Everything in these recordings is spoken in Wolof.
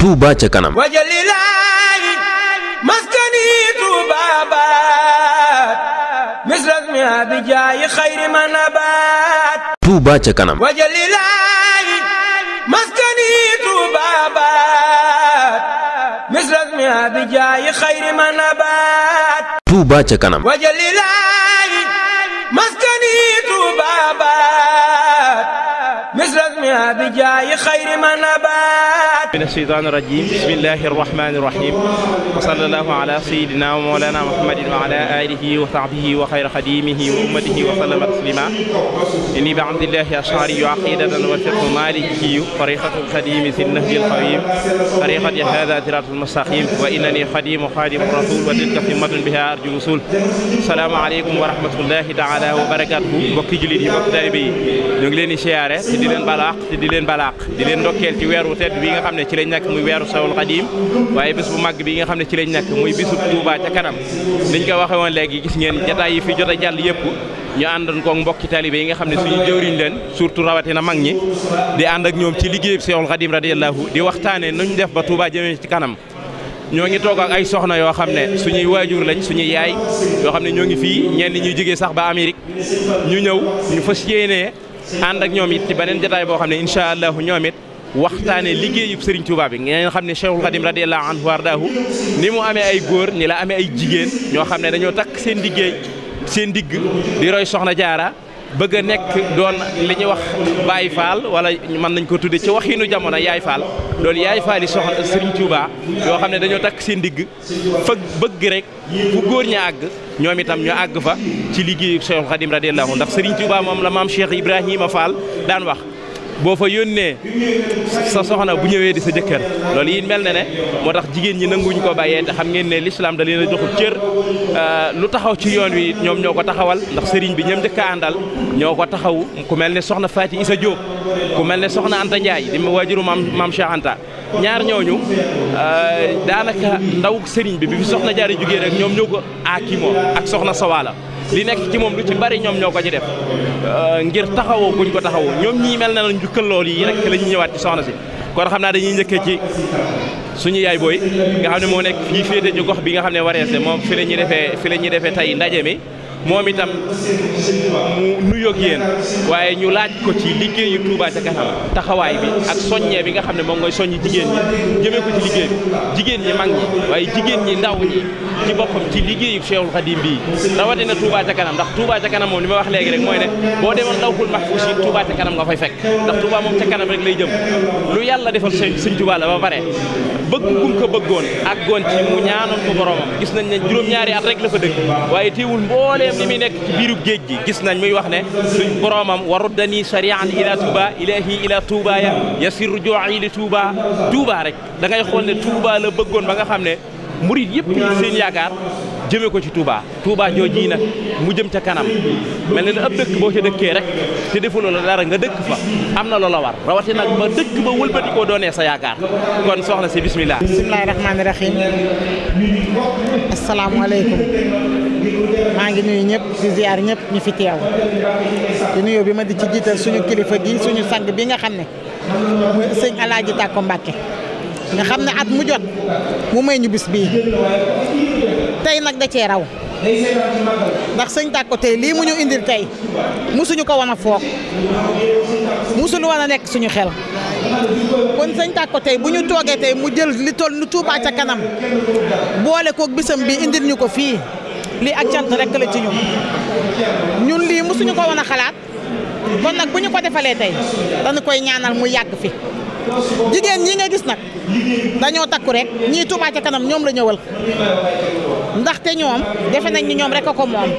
Touba ca kanam. wajalilaayi maskani Touba baat misras mi abijaayi xayri ma nabaat. Touba ca kanam. wajalilaayi maskani Touba baat misras mi abijaayi xayri ma nabaat. Touba ca kanam. wajalilaayi maskani Touba baat misras mi abijaayi xayri ma nabaat. من الشيطان الرجيم بسم الله الرحمن الرحيم وصلى الله على سيدنا ومولانا محمد وعلى آله وصحبه وخير خديمه وأمته وسلم تسليما إني بعبد الله أشعري عقيدة والفقه مالكي طريقة الخديم في النهج القويم طريقة هذا صراط المستقيم وإنني خديم خادم الرسول وتلك ثمة بها أرجو الوصول. السلام عليكم ورحمة الله تعالى وبركاته. mbokki jullit yi mbokki taalibe yi ñu ngi leen di siyaare te di leen balaax te di leen balaax di leen ndokkeel ci weeru tedd bi nga xam ne ci lañ nekk muy weeru Sawul Xadim waaye bés bu màgg bi nga xam ne ci lañ nekk muy bisu Touba ca kanam liñ ko waxe woon léegi gis ngeen jataay yi fi jot a jàll yëpp ñu àndoon ko mbokki talibé yi nga xam ne suñu jëwriñ leen surtout rawatina mag ñi di ànd ak ñoom ci liggéeyub Sawul Xadim radiyallahu di waxtaane nuñ def ba Touba jëmee ci kanam. ñoo ngi toog ak ay soxna yoo xam ne suñuy waajur lañ suñuy yaay yoo xam ne ñoo ngi fii ñenn ñuy jógee sax ba Amérique ñu ñëw ñu fas yéenee ànd ak ñoom it ci beneen jataay boo xam ne incha allahu ñoom it waxtaane liggéeyub Serigne Touba bi ngeen xam ne Cheikhul Khadim radiyallahu anhu wardaahu ni mu amee ay góor ni la amee ay jigéen ñoo xam ne dañoo takk seen liggéey seen digg di roy soxna jaara bëgg a nekk doon li ñuy wax Baye Fall wala mën nañ ko tudde ci waxinu jamono Yaay Fall doon Yaay Fall yi soxna Serigne Touba yoo xam ne dañoo takk seen digg fëgg bëgg rek fu góor ña àgg ñoom itam ñu àgg fa ci liggéeyu Cheikhul Khadim radiyallahu ndax Serigne Touba moom la maam Cheikh Ibrahima Fall daan wax boo fa yónnee sa soxna bu ñëwee di sa jëkkër loolu yi mel na ne moo tax jigéen ñi nanguñ ko bàyyee te xam ngeen ne l'islam da leen a joxul cër lu taxaw ci yoon wi ñoom ñoo ko taxawal ndax sëriñ bi ñoom njëkk a àndal ñoo ko taxaw ku mel ne soxna Faati Isa Diop ku mel ne soxna Anta Ndiaye di waajuru maam Cheikh Anta ñaar ñooñu daanaka ndaw sëriñ bi fi soxna Jaara jógee rek ñoom ñoo ko aakimoo ak soxna Sawala li nekk ci moom lu ci bari ñoom ñoo ko ci def ngir taxawoo buñ ko taxawoo ñoom ñii mel na la njukkal loolu yi rek la ñuy ñëwaat ci soxna si kon xam naa dañuy njëkkee ci suñu yaay booy nga xam ne moo nekk fii féete ci gox bi nga xam ne wareese moom fi la ñuy defee tey ndaje mi moom itam mu nuyoog yéen waaye ñu laaj ko ci liggéeyu Touba ca kanam taxawaay bi ak soññee bi nga xam ne moom mooy soññi jigéen ñi jëmee ko ci liggéey bi jigéen ñi mag ñi waaye jigéen ñi ndaw ñi ci boppam ci liggéeyu Cheikhul Khadim bii rawatina Touba ca kanam ndax Touba ca kanam moom li ma wax léegi rek mooy ne boo demoon Lawhul Mahfuz yi Touba ca kanam nga fay fekk ndax Touba moom ca kanam rek lay jëm lu yàlla defal sëñ Touba la ba pare bëgg gum ko bëggoon ak goon ci mu ñaanoon ko boromam gis nañ ne juróom-ñaari at rek la fa dëkk waaye teewul mbooleem li muy nekk ci biirub géej gi gis nañ muy wax ne suñ boromam waruddani sarian ila Touba ilahi ila Touba ya yasirru jo'i li Touba rek da ngay xool ne Touba la bëggoon ba nga xam ne murid yëpp seen yaakaar jëmee ko ci Touba jooji nag mu jëm ca kanam mel na ab dëkk boo ca dëkkee rek te defuloo la dara nga dëkk fa am na loola war rawati nag ba dëkk ba wëlbati koo doonee sa yaakaar kon soxna si bismillah. bismillahi rahmaani rahim asalaamaaleykum maa ngi nuyu ñëpp di ziar ñëpp ñu fi teew di nuyoo bi ma di ci jiital suñu kilifa gi suñu sang bi nga xam ne muy sëñ Alaaji Tàkko Mbàkke nga xam ne at mu jot mu may ñu bis bii tey nag da cee raw ndax sëñ Tàkko tey lii mu ñu indil tey musuñu ko wan a foog musul wan a nekk suñu xel kon sëñ Tàkko tey bu ñu toogee tey mu jël li toll nu Touba ca kanam boole koog bisam bi indil ñu ko fii lii ak cant rek la ci ñun lii musuñu ko wan a xalaat kon nag bu ñu ko defalee tey dañu koy ñaanal mu yàgg fi jigéen ñi nga gis nag dañoo takku rek ñii Touba ca kanam ñoom la ñëwal ndaxte ñoom defe nañ ni ñoom rek a ko moom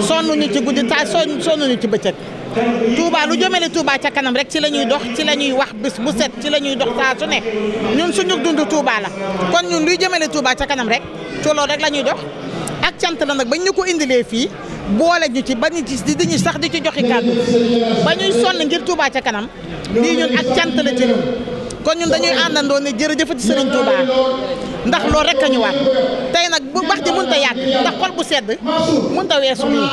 sonnuñu ci guddi ta sonnuñu ci bëccëg Touba lu jëmale Touba ca kanam rek ci la ñuy dox ci la ñuy wax bis bu set ci la ñuy dox saa su ne ñun suñu dund Touba la kon ñun luy jëmale Touba ca kanam rek ci loolu rek la ñuy dox ak cant la nag bañ ñu ko indilee fii boole ñu ci ba ñu ci di ñu sax di ci joxe kàddu ba ñuy sonn ngir Touba ca kanam lii ñun ak cant la ci ñun kon ñun dañuy àndandoo ne jërëjëfati Serigne Touba ndax loolu rek a ñu war tey nag bu wax ji mënut a yàgg ndax xol bu sedd mënut a weesu lii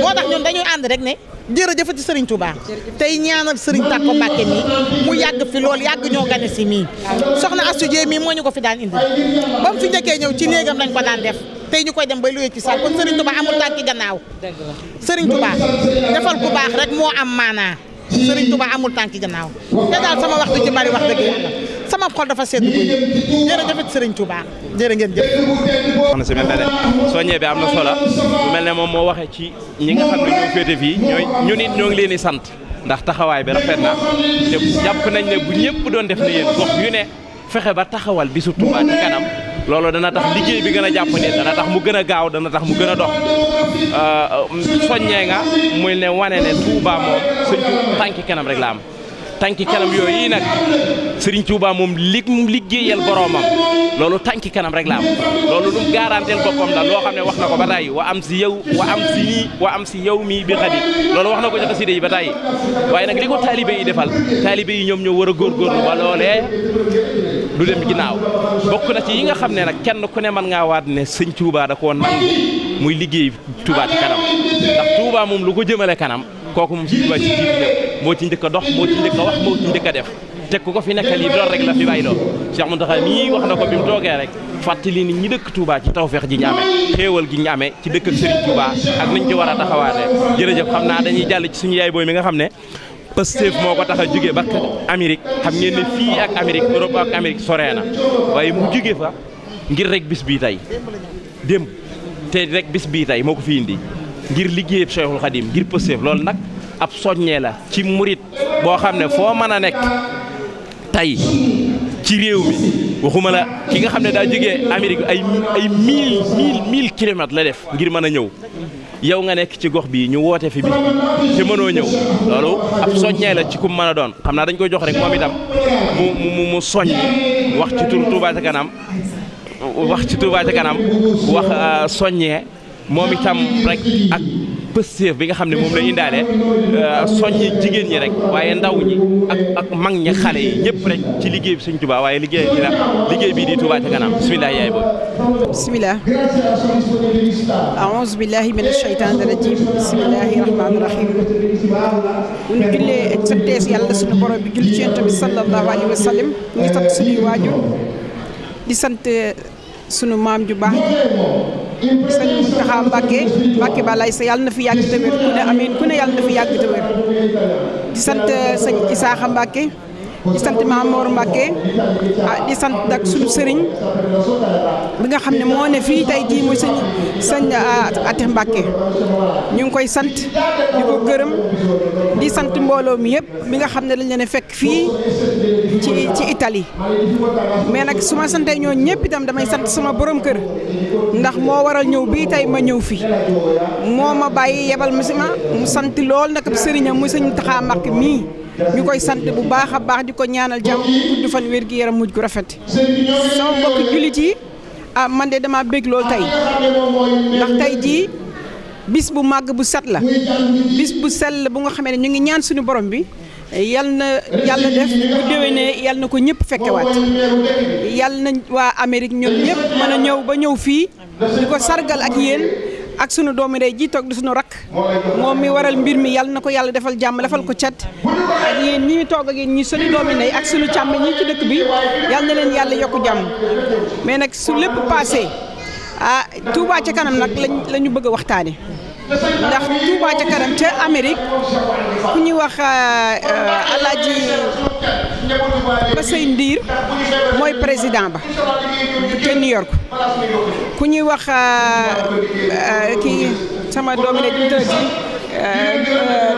moo tax ñun dañuy ànd rek ne jërëjëfati Serigne Touba tey ñaanal Serigne Tako Mbacké mi mu yàgg fi loolu yàgg ñoo gane si mii soxna Astou Dieye mii moo ñu ko fi daan indi ba mu fi njëkkee ñëw ci néegam lañ ko daan def tey ñu koy dem bay luwee ci saal kon Serigne Touba amul tànki gannaaw Serigne Touba defal ku baax rek moo am maanaa Serigne Touba amul tànki gannaaw te daal sama waxtu ci bari wax dëgg yàlla sama xol dafa sedd bu jërëjëf Serigne Touba jërë ngeen jëf. wax na si mel ne soññee bi am na solo bu mel ne moom moo waxee ci ñi nga xam ne ñoo féete fii ñu nit ñoo ngi leen di sant ndax taxawaay bi rafet na te jàpp nañ ne bu ñëpp doon def na yéen gox yu ne fexe ba taxawal bisu Touba ci kanam loolu dana tax liggéey bi gën a jàpp ne dana tax mu gën a gaaw dana tax mu gën a dox soññee nga muy ne wane ne Touba moom sëñ tànki kanam rek la am tànki kanam yooyu yi nag Serigne Touba moom liggéeyal boroomam loolu tànki kanam rek la am loolu lu mu garanteel boppam la loo xam ne wax na ko ba tàyyi wa am si yow mii bi xadim loolu wax na ko ci xasida yi ba tàyyi waaye nag li ko taalibe yi defal taalibe yi ñoom ñoo war a góorgóorlu ba loolee du dem ginnaaw bokk na ci yi nga xam ne nag kenn ku ne mën ngaa waat ne sëñ Touba da koo nangu muy liggéey Touba ci kanam ndax Touba moom lu ko jëmale kanam kooku moom si Touba ci jiitu ñëpp moo ci njëkk a dox moo ci njëkk a wax moo ci njëkk a def te ku ko fi nekkal yi loolu rek la fi bàyyi loo Cheikh Mountakha mii wax na ko bi mu toogee rek fàttali ni ñi dëkk Touba ci tawfeex ji ñu amee xéewal gi ñu amee ci dëkk ak Serigne Touba ak niñ ci war a taxawaatee jërëjëf xam naa dañuy jàll ci suñu yaay booy mi nga xam ne Pastef moo ko tax a jóge ba Amérique xam ngeen ne fii ak Amérique Europe ak Amérique soree na waaye mu jóge fa ngir rek bis bii tey démb te rek bis bii tey moo ko fi indi ngir liggéeyab Cheikhul Khadim ngir Pastef loolu nag ab soññee la ci murit boo xam ne foo mën a nekk tey ci réew mi waxuma la ki nga xam ne daa jógee Amérique ay mille kilomètres la def ngir mën a ñëw yow nga nekk ci gox bii ñu woote fi bis bi te mënoo ñëw loolu ab soññee la ci kum mën a doon xam naa dañ koy jox rek moom itam mu soññ wax ci tur Touba ca kanam wax soññee moom itam rek ak Pastef bi nga xam ne moom la indaale soññi jigéen ñi rek waaye ndaw ñi ak mag ñi xale yi ñëpp rek ci liggéey bi Sëñ Touba waaye liggéey bii di Touba ca kanam bisimilah yaay boobu bisimilah aouzu billahi mina shaytaani rajim bisimilahi rahmaani rahim bu ñu jullee santees yàlla suñu borom bi julli ci Yonent bi sallallahu alayhi wa sallam ñu ngi sant suñuy waajur di sant sunu maam ju baax sëñ Mountakha Mbacké balay sa yàlla na fi yàgg te wér ku ne amiin ku ne yàlla na fi yàgg te wér di sant sëñ Isaaxa Mbacké di sant Mamour Mbacké di sant nag sunu sëriñ bi nga xam ne moo ne fii tey jii muy sëñ Ate Mbacké ñu ngi koy sant di ko gërëm di sant mbooloo mi yëpp bi nga xam ne dañ leen a fekk fii ci Italie mais nag su ma santee ñooñu ñëpp itam damay sant sama borom kër ndax moo waral ñëw bii tey ma ñëw fi moo ma bàyyi yebal ma si ma mu sant lool nag sëriñam muy sëñ Mountakha Mbacké mii ñu koy sant bu baax a baax di ko ñaanal jàmm gudd fan wér gi yaram mujj gu rafet sama mbokk jullit yi man de dama bég lool tey ndax tey jii bis bu màgg bu set la bis bu sell bu nga xamee ne ñu ngi ñaan suñu borom bi yal na yàlla def bu déwénee yal na ko ñëpp fekkewaat yal na waa Amérique ñoom ñëpp mën a ñëw ba ñëw fii di ko sargal ak yéen ak sunu doomi day ji toog di sunu rakk moom mi waral mbir mi yal na ko yàlla defal jàmm defal ko cat ak yéen ñi toog ak yéen ñi sunu doomi ndey ak sunu càmm ñi ci dëkk bi yal na leen yàlla yokku jàmm mais nag su lépp passé Touba ca kanam nag la ñu bëgg a waxtaane ndax Touba ca kanam ca Amérique ku ñuy wax Alaaji Bassey Ndiir mooy président ba ca New York ku ñuy wax kii sama doomi ne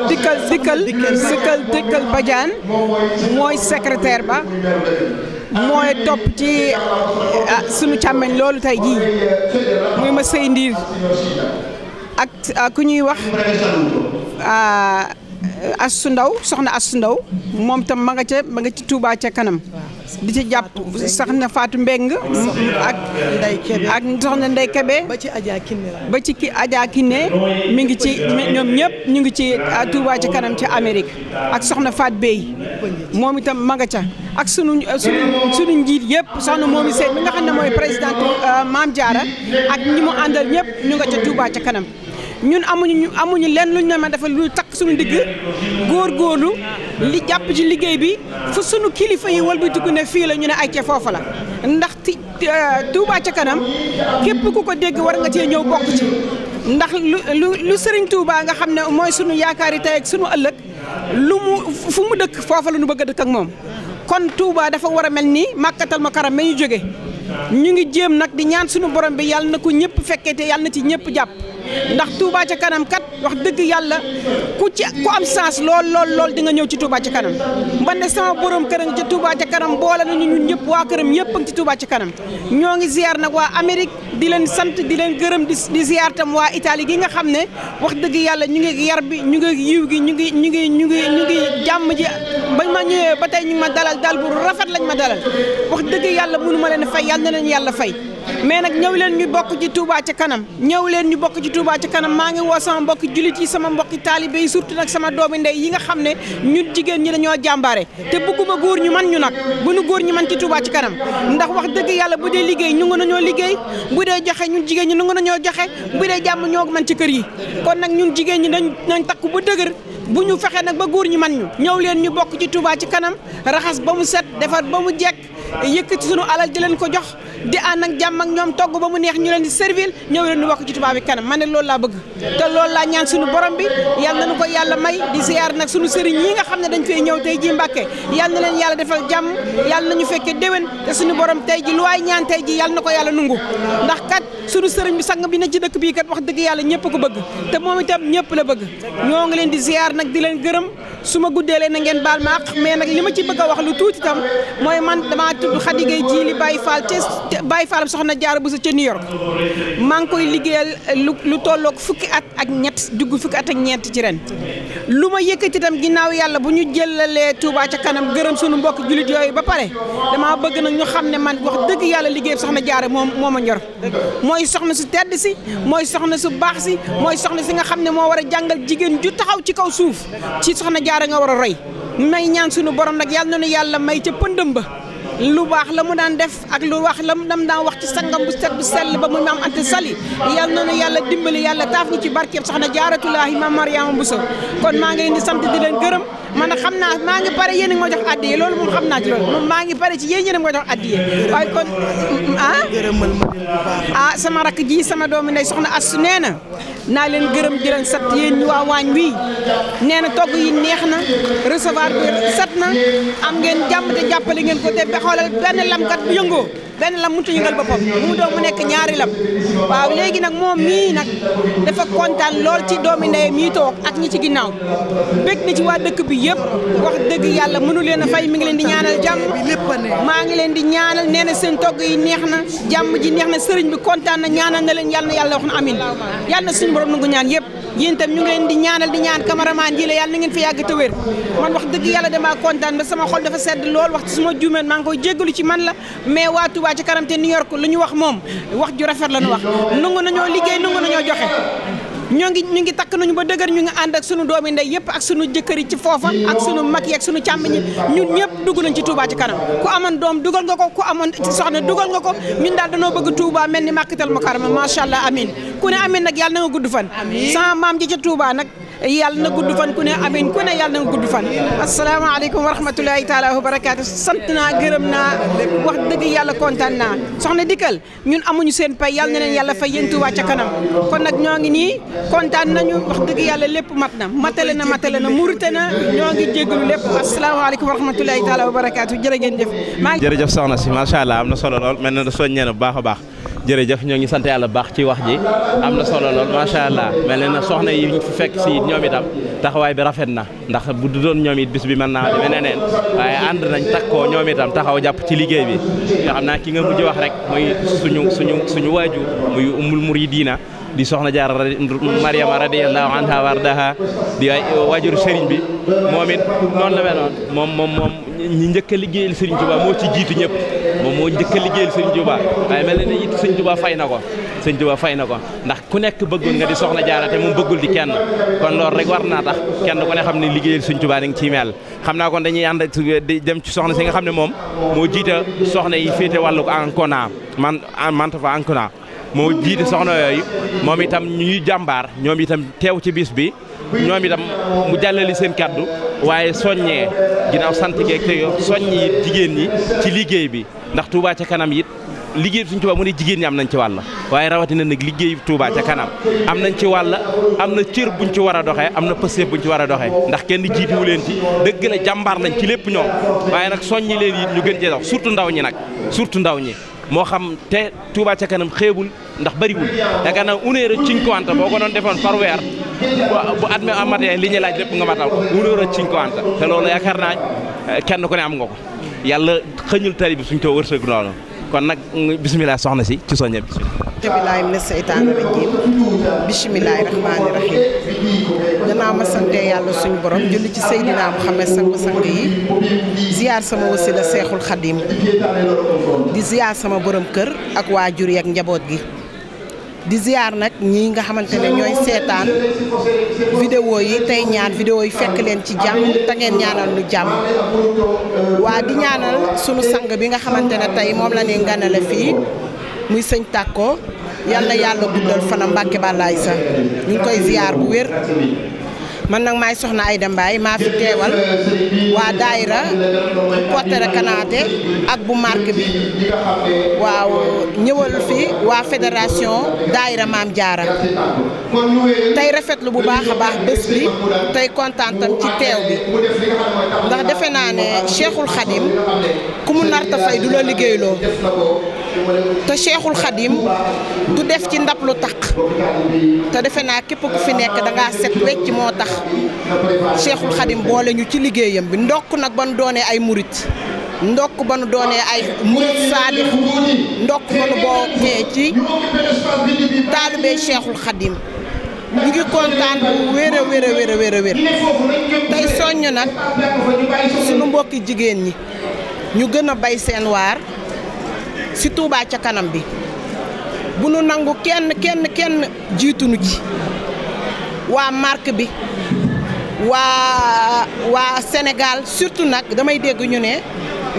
dikkal Badiane mooy secrétaire ba mooy topp ci sunu càmmeñ loolu tey jii muy Bassey Ndiir ak ku ñuy wax Astou Ndaw soxna Astou Ndaw moom tam ma nga ci Touba ca kanam di ci jàpp soxna Fatou Mbeng ak soxna Ndey Kebe ba ci Adja Kiné mi ngi ci ñoom ñëpp ñu ngi ci Touba ca kanam ci Amérique ak soxna Fatou Bey moom itam ma nga ca ak sunu njiit yëpp soxna Momi Sène mi nga xam ne mooy présidente Maam Diarra ak ñi mu àndal ñëpp ñu nga ca Touba ca kanam ñun amuñu lenn luñ ne ma defal lu takk suñu digg góorgóorlu li jàpp ci liggéey bi fu suñu kilifa yi walbatiku ne fii la ñu ne ay ca foofa la ndax Touba ca kanam képp ku ko dégg war nga cee ñëw bokk ci ndax lu Serigne Touba nga xam ne mooy sunu yaakaari tey ak sunu ëllëg fu mu dëkk foofa la ñu bëgg a dëkk ak moom kon Touba dafa war a mel ni Makkatal Mukarram ma ñu jóge ñu ngi jéem nag di ñaan sunu borom bi yàlla na ko ñëpp fekkee te yàlla na ci ñëpp jàpp ndax Touba ca kanam kat wax dëgg yàlla ku am sens lool di nga ñëw ci Touba ca kanam man ne sama borom kër nga ci Touba ca kanam boole nañu ñun ñëpp waa këram ñëpp a ngi ci Touba ca kanam ñoo ngi ziar nag waa Amérique di leen sant di leen gërëm di ziar tam waa Italie gi nga xam ne wax dëgg yàlla ñu ngi yar bi ñu ngi yiw gi ñu ngi jàmm ji bañ ma ñëwee ba tey ñu ngi ma dalal dal bu rafet lañ ma dalal wax dëgg yàlla mënu ma leen fay yàlla na leen yàlla fay mais nag ñëw leen ñu bokk ci Touba ca kanam Touba ca kanam maa ngi woo sama mbokki julit yi sama mbokki taalibe yi surtout nag sama doomi ndey yi nga xam ne ñun jigéen ñi dañoo jàmbaare te bëgguma góor ñu man ñu nag bu nu góor ñi man ci Touba ca kanam ndax wax dëgg yàlla bu dee liggéey ñu ngi nañoo liggéey bu dee joxe ñun jigéen ñi ñu ngi nañoo joxe bu dee jàmm ñoo man ci kër yi kon nag ñun jigéen ñi nañ takku ba dëgër bu ñu fexe nag ba góor ñi man ñu ñëw leen ñu bokk ci Touba ca kanam raxas ba mu set defar ba mu jekk yëkkati sunu alal di leen ko jox di ànd ak jàmm ak ñoom togg ba mu neex ñu leen di servir ñëw leen ñu bokk ci Touba bi kanam man ne loolu laa bëgg te loolu laa ñaan sunu borom bi yàlla nañu ko yàlla may di ziar nag sunu sëriñ yi nga xam ne dañ fay ñëw tey ji Mbàkke yàlla na leen yàlla defal jàmm yàlla nañu fekkee déwén te sunu borom tey ji lu waay ñaan tey ji yàlla na ko yàlla nungu ndax kat sunu sëriñ bi sang bi na ci dëkk bii kat wax dëgg yàlla ñëpp ko bëgg te moom itam ñëpp la bëgg ñoo ngi leen di ziar nag di leen gërëm su ma guddee leen na ngeen baal ma àq mais nag li ma ci bëgg a wax lu tuuti tam mooy man damaa tudd Khady Gueye Djily Baye Fall te Baye Fall soxna Jaara Buso ca New York maa ngi koy liggéeyal lu tolloog fukki at ak ñett dugg fukki at ak ñeent ci ren lu ma yëkkati itam ginnaaw yàlla bu ñu jëlalee Touba ca kanam gërëm sunu mbokk julit yooyu ba pare damaa bëgg nag ñu xam ne man wax dëgg yàlla liggéey soxna Jaara moo ma ñor mooy soxna su tedd si mooy soxna su baax si mooy soxna si nga xam ne moo war a jàngal jigéen ju taxaw ci kaw suuf ci soxna Jaara nga war a roy may ñaan sunu borom nag yàlla na nu yàlla may ca pëndëm ba lu baax la mu daan def ak lu wax la mu daan wax ci sangam bu set bu sell ba mu maam Anta Sali yàlla na nu yàlla dimbali yàlla taaf ñu ci barkeeb soxna Jaaratulaahi maam Mariama Bousso kon maa ngi leen di sant di leen gërëm man xam naa maa ngi pare yéen a ngi ma jox addiye loolu moom xam naa ci loolu moom maa ngi pare ci yéen a ngi ma jox addiye waaye kon sama rakk ji sama doomu ndey soxna Assu nee na naa leen gërëm di leen sant yéen ñu waa waañ wi nee na togg yi neex na recevoir bi set na am ngeen jàmm te jàppale ngeen ko te xoolal benn lamkat bu yëngoo benn lam mënut a yëngal boppam mu doon mu nekk ñaari lam waaw léegi nag moom mii nag dafa kontaan lool ci doomi ndeyam mii toog ak ñi ci ginnaaw bég na ci waa dëkk bi yëpp wax dëgg yàlla mënu leen a fay mi ngi leen di ñaanal jàmm maa ngi leen di ñaanal nee na seen togg yi neex na jàmm ji neex na sëriñ bi kontaan na ñaanal na leen yàlla na yàlla wax na amin yàlla na suñu borom nangu ñaan yëpp yéen itam ñu ngi leen di ñaanal di ñaan cameraman ji la yàlla na ngeen fi yàgg te wér man wax dëgg yàlla damaa kontaan ba sama xol dafa sedd lool wax ci suma juumeen maa ngi koy jéggalu ci man la mais waa Touba ca kanam te New York lu ñu wax moom wax ju rafet la ñu wax nangu nañoo liggéey nangu nañoo joxe ñu ngi takk nañu ba dëgër ñu ngi ànd ak sunu doomi ndey yëpp ak sunu jëkkër yi ci foofa ak sunu mag yi ak sunu càmmiñ yi ñun ñëpp dugg nañ ci Touba ci kanam ku amoon doom dugal nga ko ku amoon soxna dugal nga ko ñun daal danoo bëgg Touba mel ni Makkatal Mukarrama macha allah amin ku ne amin nag yàlla na nga gudd fan sama maam ji ca Touba nag yàlla na gudd fan ku ne amin ku ne yàlla na nga gudd fan asalaamaaleykum wa rahmatulahi taala wa barakaatu sant naa gërëm naa wax dëgg yàlla kontaan naa soxna Dikkal ñun amuñu seen pay yàlla na leen yàlla fay yéen Touba ca kanam kon nag ñoo ngi nii kontaan nañu wax dëgg yàlla lépp mat na matale na murite na ñoo ngi jéggalu lépp asalaamaaleykum wa rahmatulahi taala wa barakaatu jërë ngeen jëf jërëjëf soxna si macha allah am na solo lool mel na da soññee na bu baax a baax jërëjëf ñoo ngi sant yàlla bu baax ci wax ji am na solo lool macha allah mel na soxna yi ñu fi fekk si ñoom itam taxawaay bi rafet na ndax bu du doon ñoom it bis bi mën naa demee neneen waaye ànd nañ takkoo ñoom itam taxaw jàpp ci liggéey bi nga xam naa ki nga mujj wax rek muy suñu waajur muy umul muridiina di soxna Jaara Mariama radiyallahu anha wardaha di waajur sëriñ bi moom it noonu la mel noonu moom ñi njëkk a liggéeyal Sëriñ Tuubaa moo ci jiitu ñëpp moom moo njëkk a liggéeyal Sëriñ Tuubaa waaye mel na ne it Sëriñ Tuubaa fay na ko ndax ku nekk bëggoon nga di soxna Jaara te moom bëggul di kenn kon loolu rek war naa tax kenn ku ne xam ne liggéeyal Sëriñ Tuubaa dañ ciy mel xam naa kon dañuy ànd di dem ci soxna si nga xam ne moom moo jiita soxna yi féete wàllu Ancona manta fa Ancona moo jiite soxna yooyu moom itam ñuy jàmbaar ñoom itam teew ci bis bi ñoom itam mu jàllali seen kàddu waaye soññee ginnaaw sant geeg te soññi it jigéen ñi ci liggéey bi ndax Touba ca kanam it liggéey Sëriñ Touba mu ne jigéen ñi am nañ ci wàll waaye rawatina nag liggéey Touba ca kanam am nañ ci wàll am na cër buñ ci war a doxee am na pëseef buñ ci war a doxee ndax kenn jiituwu leen ci dëgg la jàmbaar lañ ci lépp ñoom waaye nag soññi leen it ñu gën cee dox surtout ndaw ñi nag surtout ndaw ñi moo xam te Touba ca kanam xeebul ndax bariwul yaakaar naa 1,50 boo ko doon defoon par weer bu at mi amatee li ñu laaj lépp nga matal 1,50 te loolu yaakaar naa kenn ku ne am nga ko yàlla xëñul tali bi suñ ko wërsëg noonu kon nag bisimilah soxna si ci soññe bi. billahi mina seytaani rajiim bisimilahi rahmaani rahiim gannaaw ma sante yàlla suñu borom julli ci Seydina Muhammad sang yi ziyaar sama wasila Seexul Xadim di ziyaar sama borom kër ak waajur yi ak njaboot gi di ziyaar nag ñii nga xamante ne ñooy seetaan vidéo yi tey ñaan vidéo yi fekk leen ci jàmm te ngeen ñaanal nu jàmm waa di ñaanal sunu sang bi nga xamante ne tey moom la ñuy nganale fii muy sëñ Tàkko yal na yàlla guddal fana Mbàkke balaay sa ñu ngi koy ziyaar bu wér man nag maay soxna Ayda Mbaye maa fi teewal waa daayira Potere Kanaté ak bu marque bi waaw ñëwal fi waa fédération daayira Maam Jaara tey rafetlu bu baax a baax bés bi tey kontaan tam ci teew bi ndax defe naa ne Cheikhul Khadim ku mu narta fay du la liggéeyloo te Cheikhul Khadim du def ci ndab lu taq te defe naa képp ku fi nekk da ngaa set wecc moo tax Cheikhul Khadim boole ñu ci liggéeyam bi ndokk nag ba nu doonee ay murit ndokk ba nu doonee ay murit saadix ndokk ba nu bokkee ci taalibey Cheikhul Khadim ñu ngi kontaan bu wér a wér a wér a wér a wér tey soññ nag sunu mbokki jigéen ñi ñu gën a bay seen waar ci Touba ca kanam bi bu nu nangu kenn jiituñu ci waa marque bi waa Sénégal surtout nag damay dégg ñu ne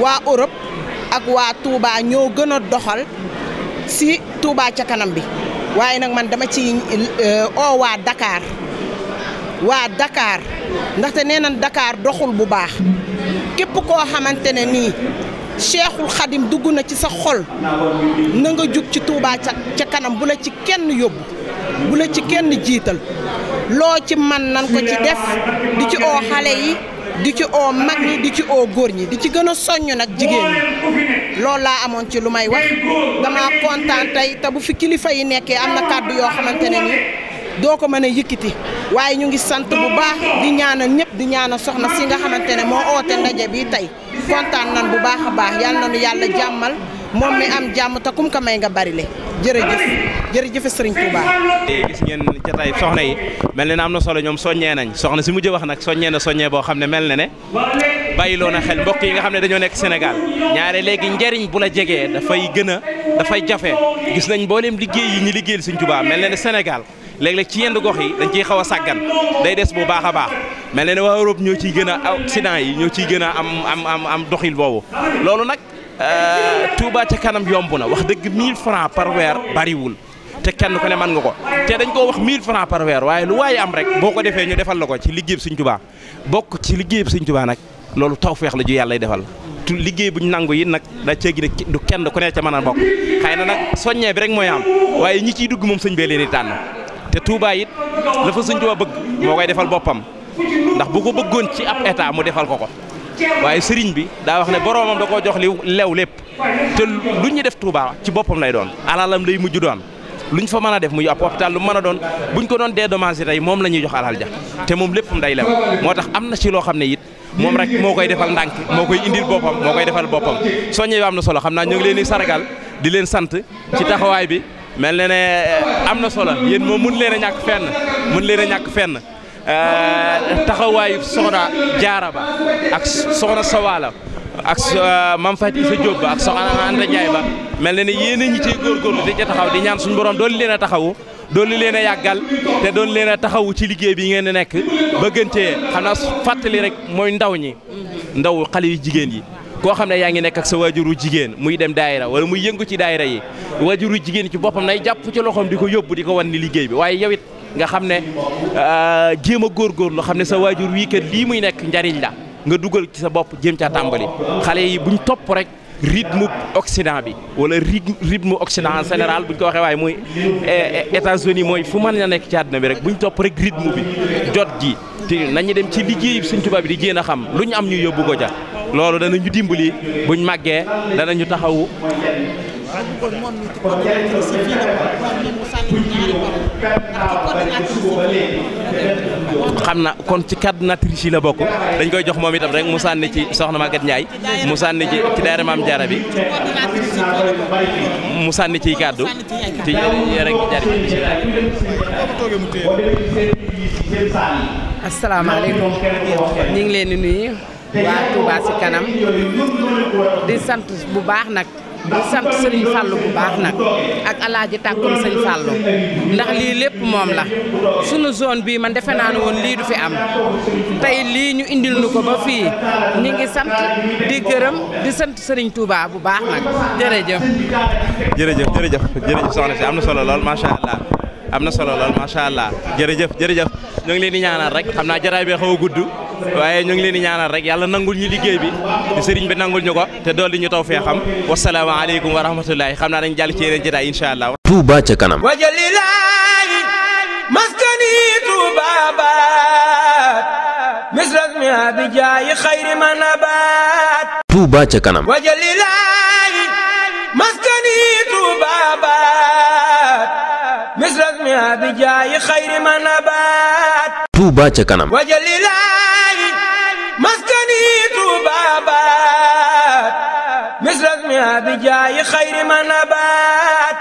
waa Europe ak waa Touba ñoo gën a doxal ci Touba ca kanam bi waaye nag man dama ci oo waa Dakar ndaxte nee nañ Dakar doxul bu baax képp koo xamante ne nii Cheikhul Khadim dugg na ci sa xol na nga jug ci Touba ca kanam bu la ci kenn yóbbu bu la ci kenn jiital loo ci man nan ko ci def di ci oo xale yi di ci oo mag ñi di ci oo góor ñi di ci gën a soññ nag jigéen ñi loolu laa amoon ci lu may wax dama kontaan tey te bu fi kilifa yi nekkee am na kàddu yoo xamante ne ni doo ko mën a yëkkati waaye ñu ngi sant bu baax di ñaanal ñëpp di ñaanal soxna si nga xamante ne moo oote ndaje bi tey kontaan nan bu baax a baax yal na nu yàlla jàmmal moom mi am jàmm te kum ko may nga bari le jërëjëf Sëriñ Touba. gis ngeen jotaay soxna yi mel na ne am na solo ñoom soññee nañ soxna si mujj wax nag soññee na soññee boo xam ne mel na ne bàyyiloo na xel mbokk yi nga xam ne dañoo nekk Sénégal ñaare léegi njariñ bu la jegee dafay jafe gis nañ mboolem liggéey yi ñu liggéeyal Sëriñ Touba mel na ne Sénégal léeg-léeg ci yenn gox yi dañ ciy xaw a sàggan day des bu baax a baax mel na ne waa Europe ñoo ciy gën a accident yi ñoo ciy gën a am doxil boobu loolu nag Touba ca kanam yomb na wax dëgg 1000 francs par weer bariwul te kenn ku ne mën nga ko te dañ koo wax 1000 francs par weer waaye lu waaye am rek boo ko defee ñu defal la ko ci liggéeyub Sëriñ Touba bokk ci liggéeyub Sëriñ Touba nag loolu tawfeex la ju yàlla defal liggéey buñ nangu yi nag da ceegi ne du kenn ku ne ca mën a bokk xëy na nag soññee bi rek mooy am waaye ñi ciy dugg moom sëñ bee leen di tànn te Touba it la fa Sëriñ Touba bëgg moo koy defal boppam ndax bu ko bëggoon ci ab état mu defal ko ko waaye sëriñ bi daa wax ne boroomam da koo jox li lew lépp te lu ñu def Touba ci boppam lay doon alalam lay mujj doon luñ fa mën a def muy ab hôpital lu mën a doon buñ ko doon dédommagé tey moom la ñuy jox alal ja te moom léppam day lew moo tax am na ci loo xam ne it moom rek moo koy defal ndànk moo koy indil boppam moo koy defal boppam soññe bi am na solo xam naa ñu ngi leen di sargal di leen sant ci taxawaay bi mel na ne am na solo yéen moom mun leen a ñàkk fenn taxawaayu soxna Jaara Ba ak soxna Sawala ak Mam Fati Sa Jóob ba ak soxna Anta Njaay ba mel na ne yéen a ñi ciy góorgóorlu di ca taxaw di ñaan suñu borom doolu leen a taxawu doolu leen a yàggal te doolu leen a taxawu ci liggéey bi ngeen di nekk ba gën cee xam naa fàttali rek mooy ndaw ñi ndaw xale yu jigéen yi koo xam ne yaa ngi nekk ak sa waajuru jigéen muy dem daayira wala muy yëngu ci daayira yi waajuru jigéen ci boppam nay jàpp ci loxoom di ko yóbbu di ko wan ni liggéey bi waaye yow it nga xam ne jéem a góorgóorlu xam ne sa waajur wii kat lii muy nekk njariñ la nga dugal ci sa bopp jéem caa tàmbali xale yi buñ topp rek rythme Occident bi wala rythme Occident en général buñ ko waxee waaye muy États-Unis mooy fu mën na nekk ci àdduna bi rek buñ topp rek rythme bi jot gi te nañu dem ci liggéey Sëñ Tuubaa bi di jéem a xam lu ñu am ñu yóbbu ko ca loolu danañu dimbali buñ màggee danañu taxawu. xam na kon ci coordinatrice yi la bokk dañ koy jox moom itam rek mu sànni ci soxna Maguette Ndiaye mu sànni ci daayira Maam Jaara bi mu sànni ciy kàddu ci rek asalaamaaleykum ñu ngi leen di nuyu waa Touba ci kanam di sant bu baax nag di sant Serigne Fallou bu baax nag ak Alaaji Tàkkum Sëñ Fallou ndax lii lépp moom la sunu zone bii man defe naa ne woon lii du fi am tey lii ñu indil nu ko ba fii ñu ngi sant di gërëm di sant Serigne Touba bu baax nag jërëjëf. jërëjëf soxna si am na solo lool macha allah am na solo lool macha allah jërëjëf ñoo ngi leen di ñaanal rek xam naa jaraay bi xaw a gudd waaye ñoo ngi leen di ñaanal rek yàlla nangul ñu liggéey bi di sëriñ bi nangul ñu ko te dolli ñu taw fee xam wasalaamaaleykum wa rahmatullahi xam naa dañ jàll ci yeneen jotaay incha allah. Touba ca kanam. wajalilaayi maskani Touba baat misras mi abijaayi xayri manabaat. Touba ca kanam. wajalilaayi maskani Touba baat misras mi abijaayi xayri manabaat. Touba ca kanam. wajalilaayi maskani Touba baat misras mi abijaayi xayri manabaat.